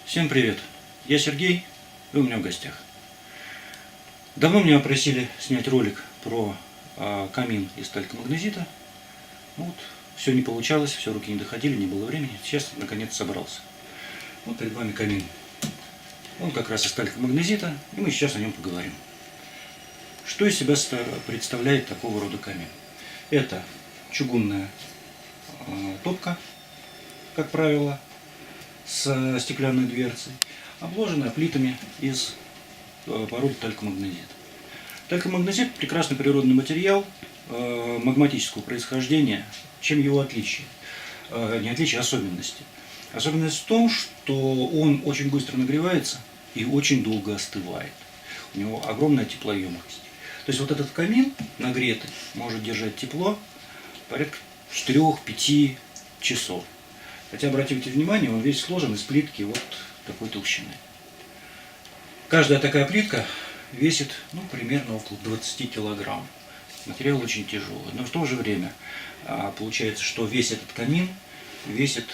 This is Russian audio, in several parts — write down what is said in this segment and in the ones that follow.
Всем привет! Я Сергей, и у меня в гостях. Давно меня просили снять ролик про камин из талькомагнезита. Вот, все не получалось, все руки не доходили, не было времени. Сейчас наконец собрался. Вот перед вами камин. Он как раз из талькомагнезита, и мы сейчас о нем поговорим. Что из себя представляет такого рода камин? Это чугунная топка, как правило, с стеклянной дверцей, обложенная плитами из породы талькомагнезит. Талькомагнезит – прекрасный природный материал магматического происхождения. Чем его отличие? Не отличие, а особенности. Особенность в том, что он очень быстро нагревается и очень долго остывает. У него огромная теплоемкость. То есть вот этот камин нагретый может держать тепло порядка 4-5 часов. Хотя, обратите внимание, он весь сложен из плитки вот такой толщины. Каждая такая плитка весит примерно около 20 килограмм. Материал очень тяжелый. Но в то же время получается, что весь этот камин весит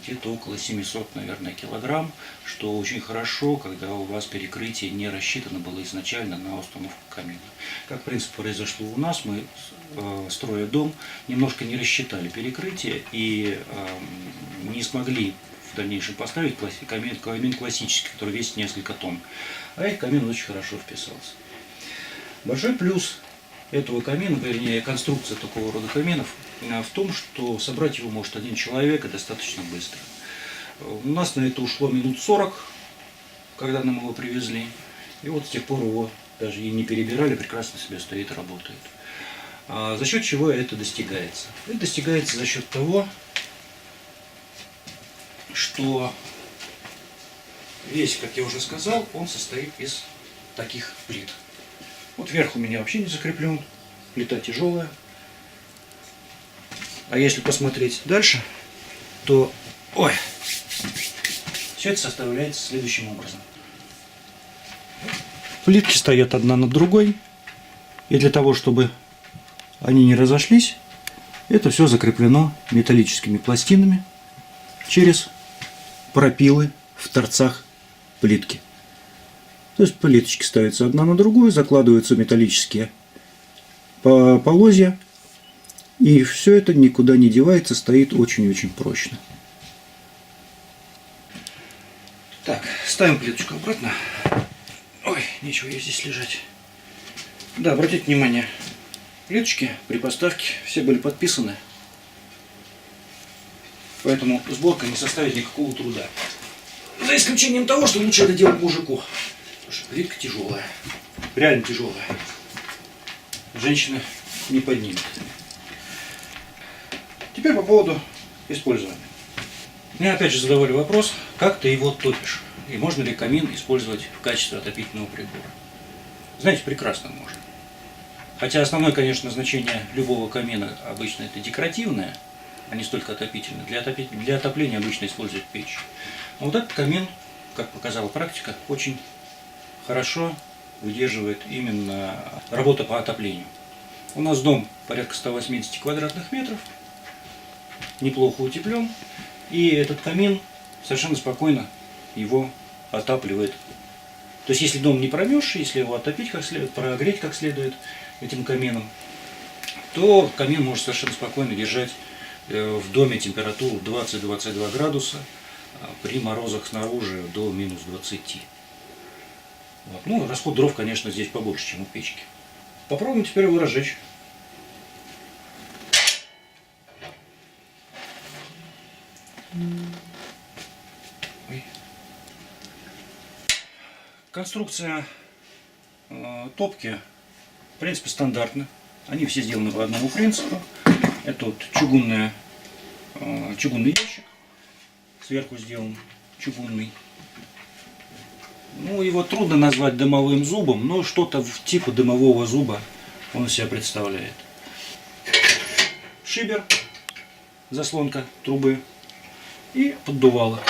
где-то около 700, наверное, килограмм, что очень хорошо, когда у вас перекрытие не рассчитано было изначально на установку камина. Как, в принципе, произошло у нас, мы, строя дом, немножко не рассчитали перекрытие и не смогли в дальнейшем поставить камин классический, который весит несколько тонн. А этот камин очень хорошо вписался. Большой плюс этого камина, вернее, конструкция такого рода каминов, в том, что собрать его может один человек и достаточно быстро. У нас на это ушло минут 40, когда нам его привезли. И вот с тех пор его даже и не перебирали, прекрасно себе стоит и работает. За счет чего это достигается? Это достигается за счет того, что весь, как я уже сказал, он состоит из таких плит. Вот верх у меня вообще не закреплен, плита тяжелая. А если посмотреть дальше, то все это составляется следующим образом. Плитки стоят одна над другой, и для того, чтобы они не разошлись, это все закреплено металлическими пластинами через пропилы в торцах плитки. То есть плиточки ставятся одна на другую, закладываются металлические полозья, и все это никуда не девается, стоит очень-очень прочно. Так, ставим плиточку обратно. Ой, нечего ей здесь лежать. Да, обратите внимание, плиточки при поставке все были подписаны, поэтому сборка не составит никакого труда. За исключением того, что лучше это делать мужику. Потому что плитка тяжелая. Реально тяжелая. Женщина не поднимет. Теперь по поводу использования. Мне опять же задавали вопрос, как ты его топишь? И можно ли камин использовать в качестве отопительного прибора? Знаете, прекрасно можно. Хотя основное, конечно, значение любого камина обычно это декоративное, а не столько отопительное. Для отопления обычно используют печь. Но вот этот камин, как показала практика, очень хорошо выдерживает именно работу по отоплению. У нас дом порядка 180 квадратных метров, неплохо утеплен, и этот камин совершенно спокойно его отапливает. То есть, если дом не промерзший, если его отопить как следует, прогреть как следует этим камином, то камин может совершенно спокойно держать в доме температуру 20-22 градуса, при морозах снаружи до минус 20. Вот. Ну, расход дров, конечно, здесь побольше, чем у печки. Попробуем теперь его разжечь. Конструкция топки, в принципе, стандартна. Они все сделаны по одному принципу. Это вот чугунный ящик. Сверху сделан чугунный. Ну, его трудно назвать дымовым зубом, но что-то типа дымового зуба он из себя представляет. Шибер, заслонка трубы и поддувало.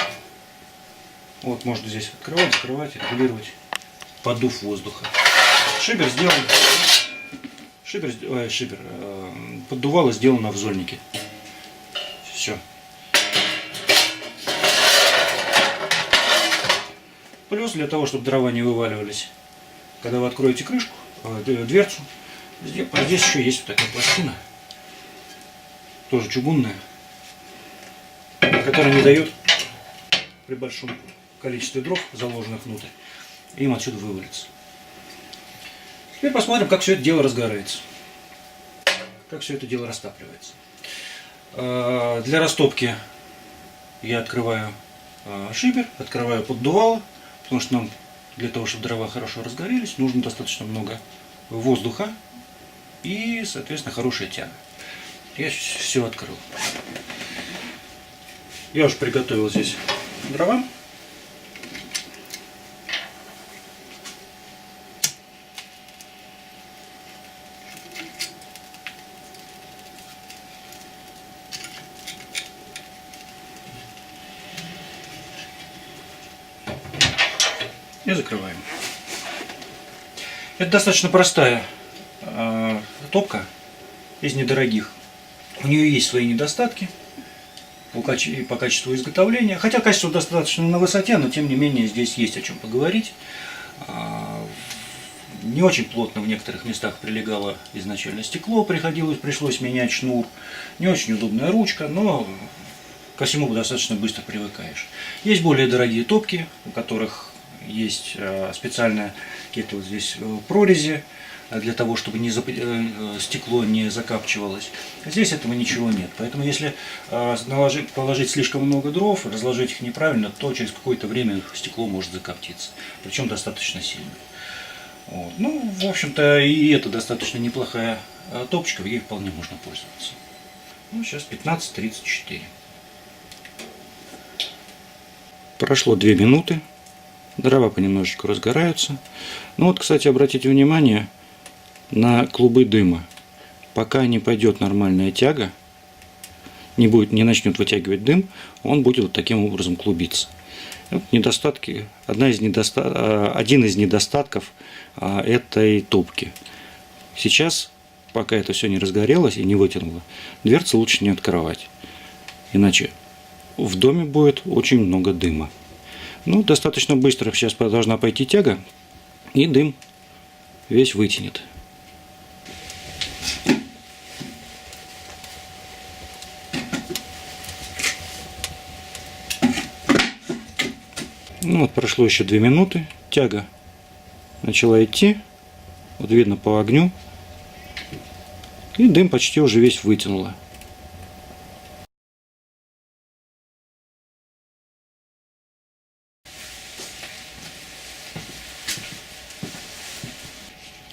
Вот можно здесь открывать, закрывать, регулировать поддув воздуха. Поддувало сделано в зольнике. Все. Плюс для того, чтобы дрова не вываливались, когда вы откроете крышку, дверцу, здесь еще есть вот такая пластина, тоже чугунная, которая не дает при большом количестве дров, заложенных внутрь, им отсюда вывалиться. Теперь посмотрим, как все это дело разгорается, как все это дело растапливается. Для растопки я открываю шибер, открываю поддувало, потому что нам для того, чтобы дрова хорошо разгорелись, нужно достаточно много воздуха и, соответственно, хорошая тяга. Я все открыл. Я уже приготовил здесь дрова. И закрываем. Это достаточно простая топка из недорогих. У нее есть свои недостатки по качеству изготовления. Хотя качество достаточно на высоте, но тем не менее здесь есть о чем поговорить. Не очень плотно в некоторых местах прилегало изначально стекло, пришлось менять шнур. Не очень удобная ручка, но ко всему достаточно быстро привыкаешь. Есть более дорогие топки, у которых есть специальные какие-то вот здесь прорези для того, чтобы стекло не закапчивалось. Здесь этого ничего нет. Поэтому если положить слишком много дров, разложить их неправильно, то через какое-то время стекло может закоптиться. Причем достаточно сильно. Вот. Ну, в общем-то, и это достаточно неплохая топочка, ей вполне можно пользоваться. Ну, сейчас 15:34. Прошло 2 минуты. Дрова понемножечку разгораются. Ну вот, кстати, обратите внимание на клубы дыма. Пока не пойдет нормальная тяга, не начнет вытягивать дым, он будет вот таким образом клубиться. Вот недостатки, один из недостатков этой топки. Сейчас, пока это все не разгорелось и не вытянуло, дверцы лучше не открывать. Иначе в доме будет очень много дыма. Ну, достаточно быстро сейчас должна пойти тяга, и дым весь вытянет. Ну, вот прошло еще 2 минуты, тяга начала идти, вот видно по огню, и дым почти уже весь вытянуло.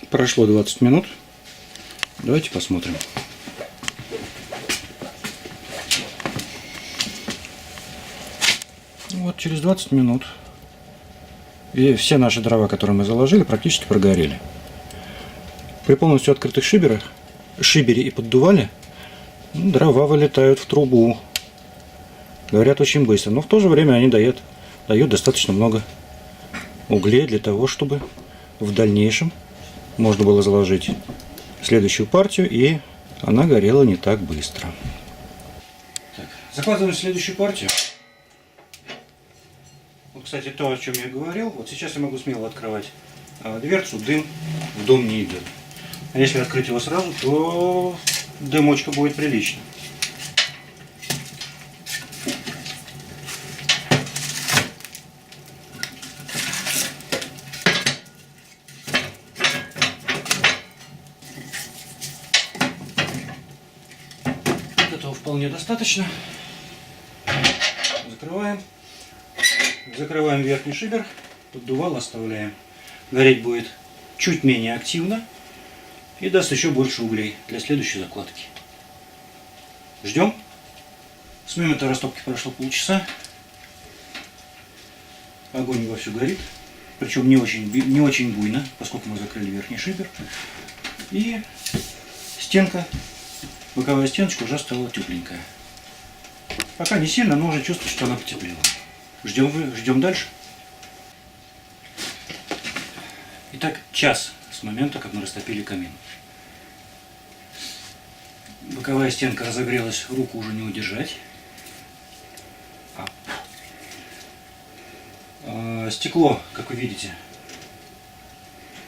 Прошло 20 минут. Давайте посмотрим. Вот через 20 минут и все наши дрова, которые мы заложили, практически прогорели. При полностью открытых шибере и поддувале дрова вылетают в трубу. Горят очень быстро, но в то же время они дают достаточно много углей для того, чтобы в дальнейшем можно было заложить следующую партию, и она горела не так быстро. Так, закладываем следующую партию. Вот, кстати, то, о чем я говорил. Вот сейчас я могу смело открывать дверцу, дым в дом не идет. А если открыть его сразу, то дымочка будет прилично. Этого вполне достаточно. Закрываем. Закрываем верхний шибер, поддувало оставляем. Гореть будет чуть менее активно и даст еще больше углей для следующей закладки. Ждем. С момента растопки прошло полчаса. Огонь вовсю горит. Причем не очень буйно, поскольку мы закрыли верхний шибер. И стенка, боковая стеночка уже стала тепленькая. Пока не сильно, но уже чувствую, что она потеплела. Ждем дальше. Итак, час с момента, как мы растопили камин. Боковая стенка разогрелась, руку уже не удержать. Стекло, как вы видите,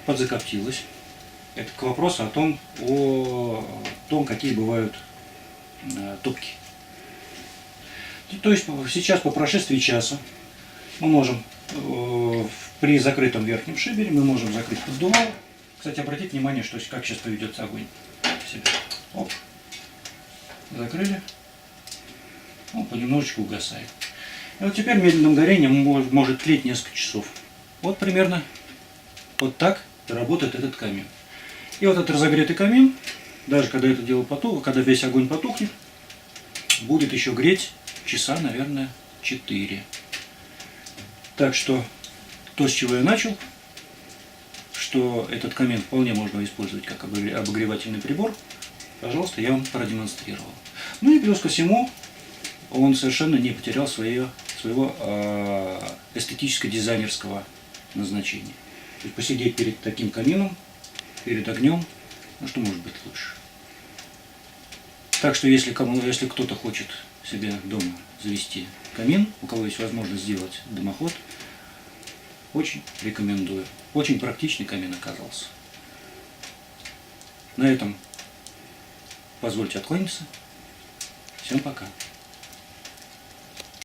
подзакоптилось. Это к вопросу о том, какие бывают топки. То есть сейчас по прошествии часа мы можем при закрытом верхнем шибере мы можем закрыть поддувало. Кстати, обратите внимание, что как сейчас поведется огонь себя. Оп. Закрыли. Он понемножечку угасает. И вот теперь медленным горением может тлеть несколько часов. Вот примерно вот так работает этот камин. И вот этот разогретый камин, даже когда это дело потухло, когда весь огонь потухнет, будет еще греть часа, наверное, 4. Так что то, с чего я начал, что этот камин вполне можно использовать как обогревательный прибор, пожалуйста, я вам продемонстрировал. Ну и плюс ко всему, он совершенно не потерял своего эстетическо-дизайнерского назначения. То есть посидеть перед таким камином, перед огнем, ну что может быть лучше. Так что если кто-то хочет себе дома завести камин, у кого есть возможность сделать дымоход, очень рекомендую. Очень практичный камин оказался. На этом позвольте откланяться. Всем пока.